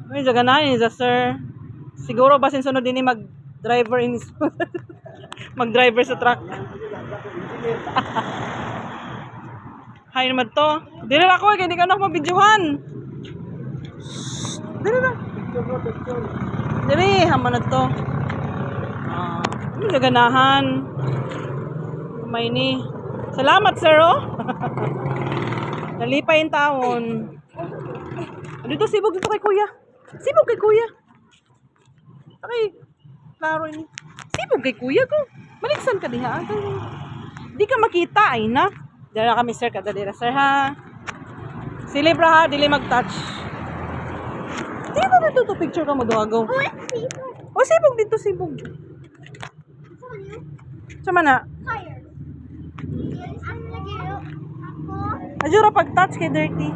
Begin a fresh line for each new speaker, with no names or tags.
Uy, jaganahin sa sir. Siguro basin sunod din mag-driver in mag-driver sa truck. Hay naman to. Dili na ako, hindi ka na mabidyohan. Dili na. Dili, hama na to. Ano jaganahan? May ni. Salamat sir, oh. Nalipay yung taon. Dito, sibog dito kay kuya. Sibog kay kuya. Okay. Klaro ini. Sibog kay kuya ko. Maligsan ka diha. Di ka makita ay na. Dala kami sir kada dira sir ha. Silibra ha, dili mag-touch. Dito picture ka maduagaw. Oh, sibog dito, sibog. Sama na. Ajura pag-touch kay dirty.